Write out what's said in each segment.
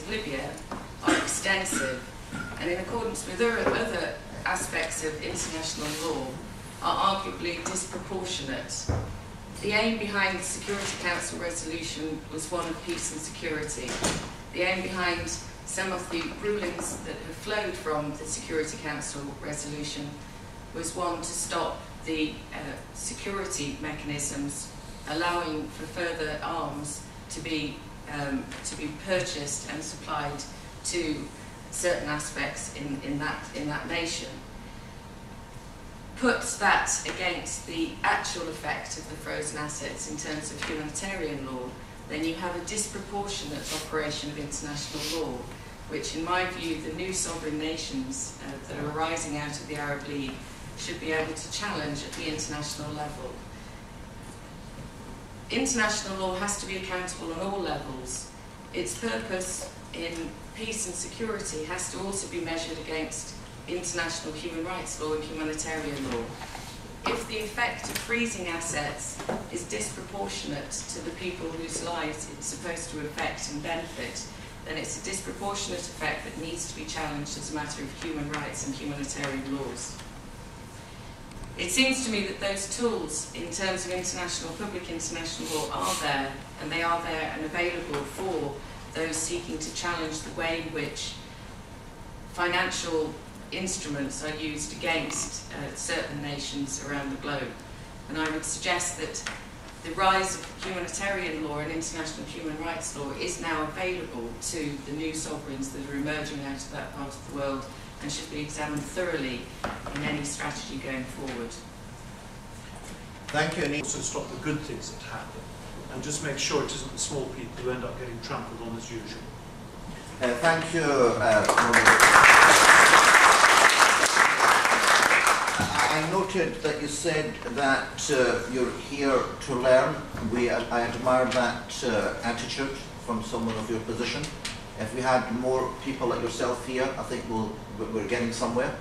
Libya are extensive and, in accordance with other aspects of international law, are arguably disproportionate. The aim behind the Security Council resolution was one of peace and security. The aim behind some of the rulings that have flowed from the Security Council resolution was one to stop the security mechanisms allowing for further arms to be purchased and supplied to certain aspects in that nation. Put that against the actual effect of the frozen assets in terms of humanitarian law, then you have a disproportionate operation of international law, which, in my view, the new sovereign nations that are arising out of the Arab League should be able to challenge at the international level. International law has to be accountable on all levels. Its purpose in peace and security has to also be measured against international human rights law and humanitarian law. If the effect of freezing assets is disproportionate to the people whose lives it's supposed to affect and benefit, then it's a disproportionate effect that needs to be challenged as a matter of human rights and humanitarian laws. It seems to me that those tools, in terms of public international law, are there, and they are there and available for those seeking to challenge the way in which financial instruments are used against certain nations around the globe. And I would suggest that the rise of humanitarian law and international human rights law is now available to the new sovereigns that are emerging out of that part of the world and should be examined thoroughly in any strategy going forward. Thank you. And also stop the good things that happen and just make sure it isn't the small people who end up getting trampled on as usual. Thank you. I noted that you said that you're here to learn. I admire that attitude from someone of your position. If we had more people like yourself here, I think we're getting somewhere.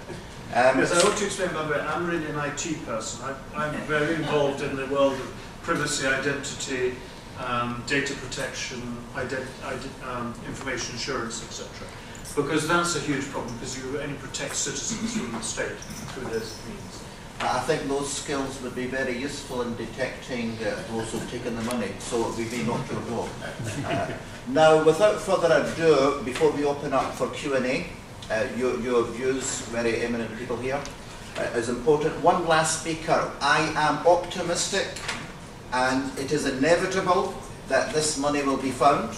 Yes, I ought to explain, by the way, I'm really an IT person. I'm very involved in the world of privacy, identity, data protection, information assurance, etc. Because that's a huge problem, because you only protect citizens from the state through those means. I think those skills would be very useful in detecting those who've taken the money, so we may not go. Now, without further ado, before we open up for Q&A, your views, very eminent people here, is important. One last speaker. I am optimistic, and it is inevitable that this money will be found.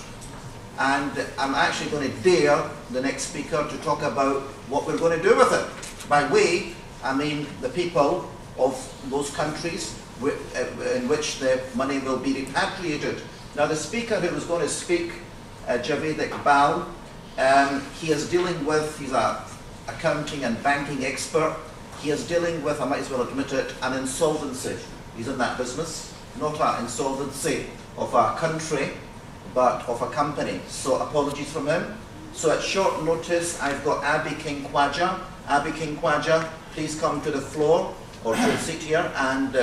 And I'm actually going to dare the next speaker to talk about what we're going to do with it. By we, I mean the people of those countries in which the money will be repatriated. Now, the speaker who was going to speak, Javed Iqbal, he is dealing with, he's an accounting and banking expert, he is dealing with, I might as well admit it, an insolvency. He's in that business, not an insolvency of a country, but of a company. So apologies from him. So at short notice, I've got Abby King Khwaja. Abby King Khwaja, please come to the floor or to a seat here and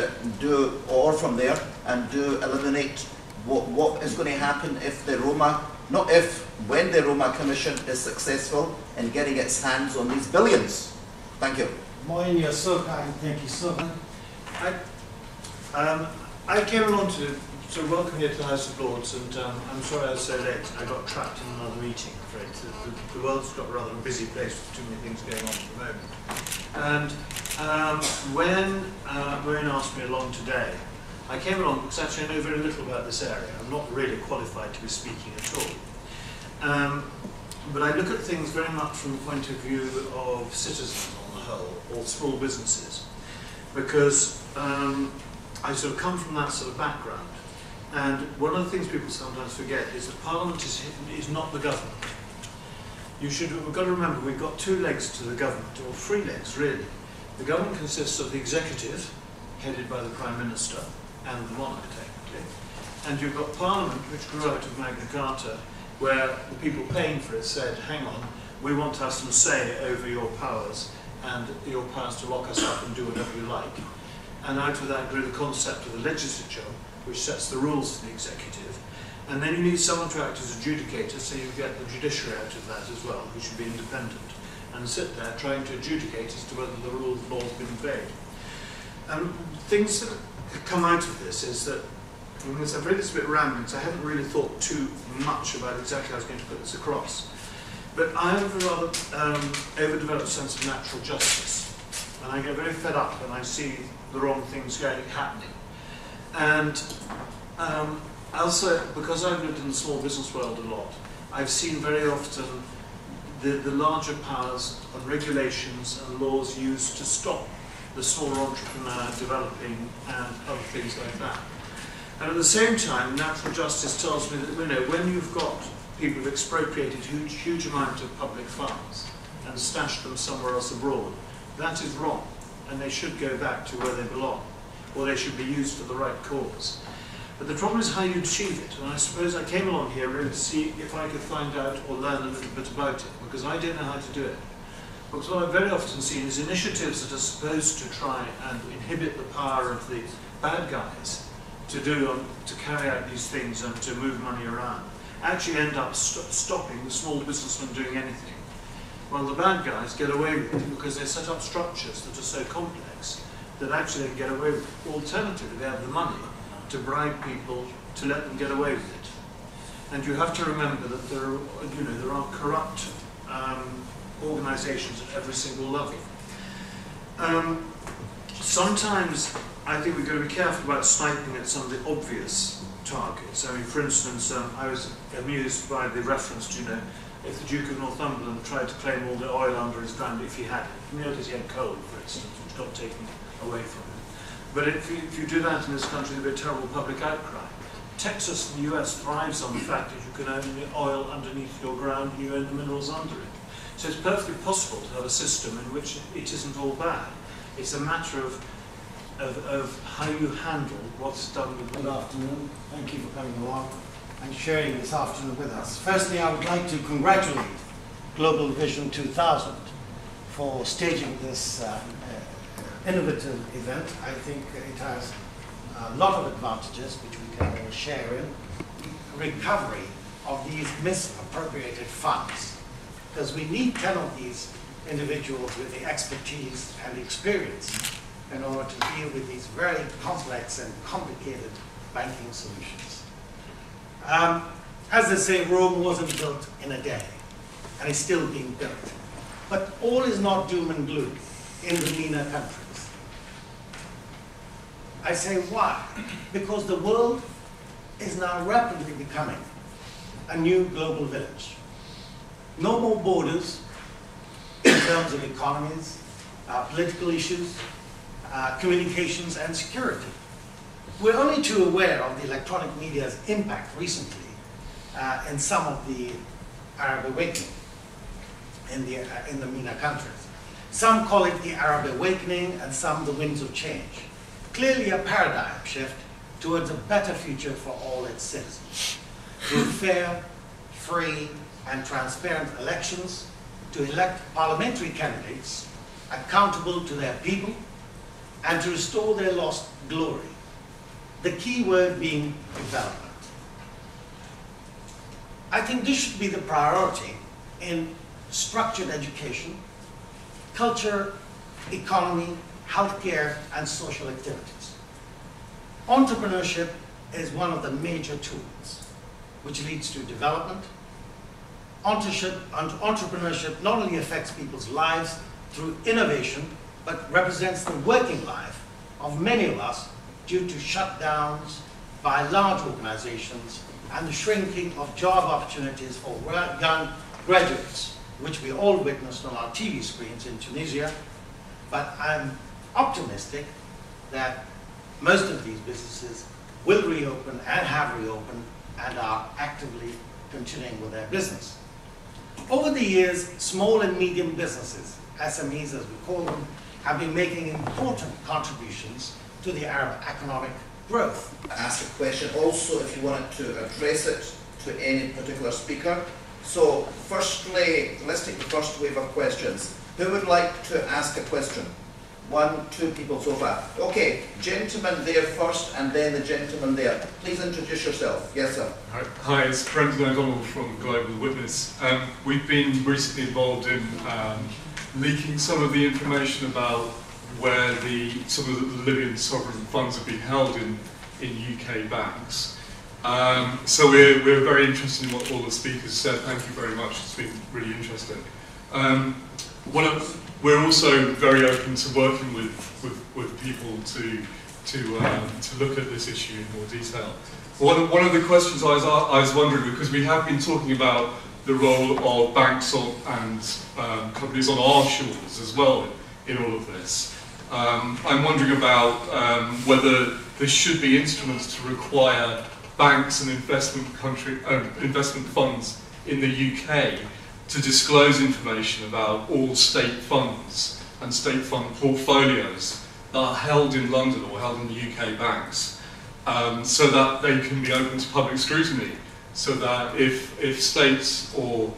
or from there, and do eliminate what is going to happen if the ROMMA, not if, when the ROMMA Commission is successful in getting its hands on these billions. Thank you. Thank you so much. I came along to welcome you to the House of Lords, and I'm sorry I was so late. I got trapped in another meeting, I'm afraid. The world's got a rather busy place with too many things going on at the moment. And when Maureen asked me along today, I came along because actually I know very little about this area. I'm not really qualified to be speaking at all. But I look at things very much from the point of view of citizens on the whole, or small businesses, because I sort of come from that sort of background. And one of the things people sometimes forget is that Parliament is not the government. We've got to remember we've got two legs to the government, or three legs really. The government consists of the executive, headed by the Prime Minister, and the monarch technically. And you've got Parliament, which grew out of Magna Carta, where the people paying for it said, hang on, we want to have some say over your powers, and your powers to lock us up and do whatever you like. And out of that grew the concept of the legislature, which sets the rules for the executive. And then you need someone to act as adjudicator, so you get the judiciary out of that as well, who should be independent, and sit there trying to adjudicate as to whether the rule of law has been obeyed. Things that have come out of this is that, I've read this a bit rambling, so I haven't really thought too much about exactly how I was going to put this across. But I have a rather overdeveloped sense of natural justice, and I get very fed up when I see the wrong things happening. And also, because I've lived in the small business world a lot, I've seen very often the larger powers and regulations and laws used to stop the smaller entrepreneur developing and other things like that. And at the same time, natural justice tells me that, you know, when you've got people who've expropriated huge amount of public funds and stashed them somewhere else abroad, that is wrong, and they should go back to where they belong, or they should be used for the right cause. But the problem is how you achieve it, and I suppose I came along here really to see if I could find out or learn a little bit about it, because I don't know how to do it. Because what I've very often seen is initiatives that are supposed to try and inhibit the power of the bad guys to carry out these things and to move money around, actually end up stopping the small businessman doing anything. Well, the bad guys get away with it because they set up structures that are so complex that actually they can get away with it. Alternatively, they have the money to bribe people to let them get away with it. And you have to remember that there are corrupt organisations at every single level. Sometimes I think we've got to be careful about sniping at some of the obvious targets. I mean, for instance, I was amused by the reference to, if the Duke of Northumberland tried to claim all the oil under his ground if he had it. You notice he had coal, for instance, which got taken away from him. But if you do that in this country, there'll be a terrible public outcry. Texas in the US thrives on the fact that you can own the oil underneath your ground and you own the minerals under it. So it's perfectly possible to have a system in which it isn't all bad. It's a matter of how you handle what's done with the Good afternoon. Thank you for coming along and sharing this afternoon with us. Firstly, I would like to congratulate Global Vision 2000 for staging this innovative event. I think it has a lot of advantages which we can all share in. Recovery of these misappropriated funds, because we need 10 of these individuals with the expertise and the experience in order to deal with these very complex and complicated banking solutions. As they say, Rome wasn't built in a day, and it's still being built. But all is not doom and gloom in the MENA countries. I say why? Because the world is now rapidly becoming a new global village. No more borders in terms of economies, political issues, communications and security. We're only too aware of the electronic media's impact recently in some of the Arab awakening in the MENA countries. Some call it the Arab awakening and some the winds of change. Clearly a paradigm shift towards a better future for all its citizens. Through fair, free and transparent elections to elect parliamentary candidates accountable to their people and to restore their lost glory. The key word being development. I think this should be the priority in structured education, culture, economy, healthcare, and social activities. Entrepreneurship is one of the major tools which leads to development. Entrepreneurship not only affects people's lives through innovation, but represents the working life of many of us due to shutdowns by large organizations and the shrinking of job opportunities for young graduates, which we all witnessed on our TV screens in Tunisia. But I'm optimistic that most of these businesses will reopen and have reopened and are actively continuing with their business. Over the years, small and medium businesses, SMEs as we call them, have been making important contributions to the Arab economic growth. Ask a question also if you wanted to address it to any particular speaker. So firstly, let's take the first wave of questions. Who would like to ask a question? 1, 2 people so far. Okay, gentleman there first, and then the gentleman there. Please introduce yourself. Yes, sir. Hi, it's Brendan O'Donnell from Global Witness. We've been recently involved in leaking some of the information about where some of the Libyan sovereign funds have been held in UK banks. So we're very interested in what all the speakers said. Thank you very much. It's been really interesting. We're also very open to working with people to look at this issue in more detail. One of the questions I was wondering, because we have been talking about the role of banks and companies on our shores as well in all of this. I'm wondering about whether there should be instruments to require banks and investment funds in the UK to disclose information about all state funds and state fund portfolios that are held in London or held in the UK banks, so that they can be open to public scrutiny, so that if states or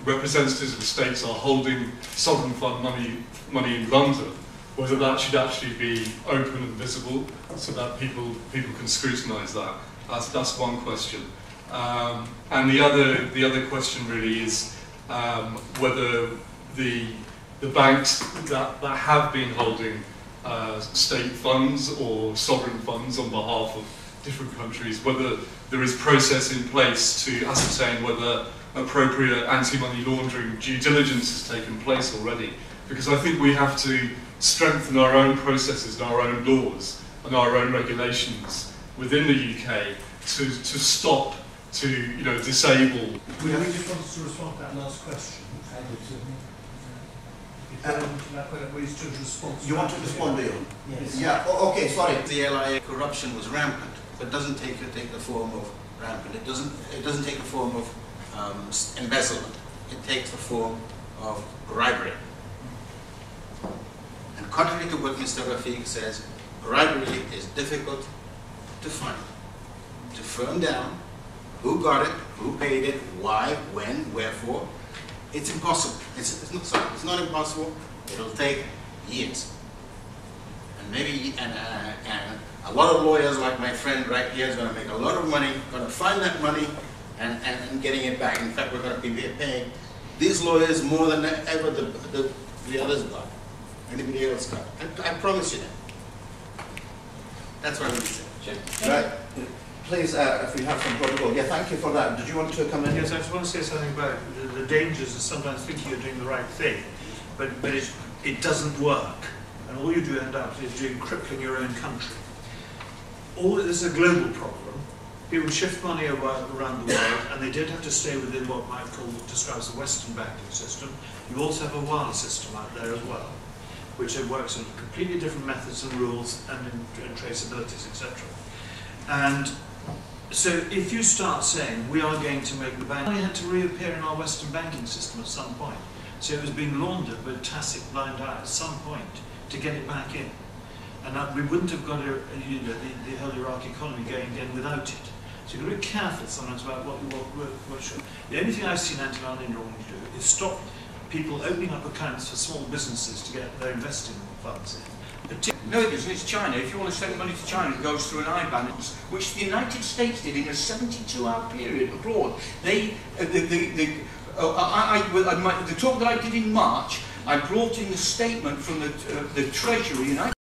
representatives of states are holding sovereign fund money in London, whether that should actually be open and visible so that people can scrutinise that. That's one question. And the other question really is whether the banks that have been holding state funds or sovereign funds on behalf of different countries, whether there is process in place to ascertain whether appropriate anti-money laundering due diligence has taken place already. Because I think we have to strengthen our own processes and our own laws and our own regulations within the UK to stop, to disable. We just wanted to respond to that last question. You want to respond to you? Yes. Yeah. Okay. Sorry. The LIA corruption was rampant, but doesn't take the form of rampant. It doesn't take the form of embezzlement. It takes the form of bribery. And contrary to what Mr. Rafiq says, bribery is difficult to find, to firm down who got it, who paid it, why, when, wherefore. It's impossible. It's not impossible. It'll take years. And maybe and a lot of lawyers like my friend right here is going to make a lot of money, going to find that money and getting it back. In fact, we're going to be paying these lawyers more than ever the others got. Anybody else got. I promise you that. That's what I'm going to say. Right. Please, if we have some protocol. Yeah, thank you for that. Did you want to come in? Yes, I just want to say something about the dangers of sometimes thinking you're doing the right thing, but it doesn't work, and all you do end up is crippling your own country. This is a global problem. People shift money around the world, and they don't have to stay within what Michael describes the Western banking system. You also have a wire system out there as well, which works on completely different methods and rules and traceabilities, etc. And so if you start saying, we are going to make the bank, it had to reappear in our Western banking system at some point. So it was being laundered with a tacit blind eye at some point to get it back in. And we wouldn't have got the whole Iraq economy going again without it. So you've got to be careful sometimes about what should. The only thing I've seen anti-money laundering do is stop people opening up accounts for small businesses to get their investing funds in. No, it isn't. It's China. If you want to send money to China, it goes through an IBAN, which the United States did in a 72-hour period abroad. The talk that I did in March, I brought in the statement from the Treasury, United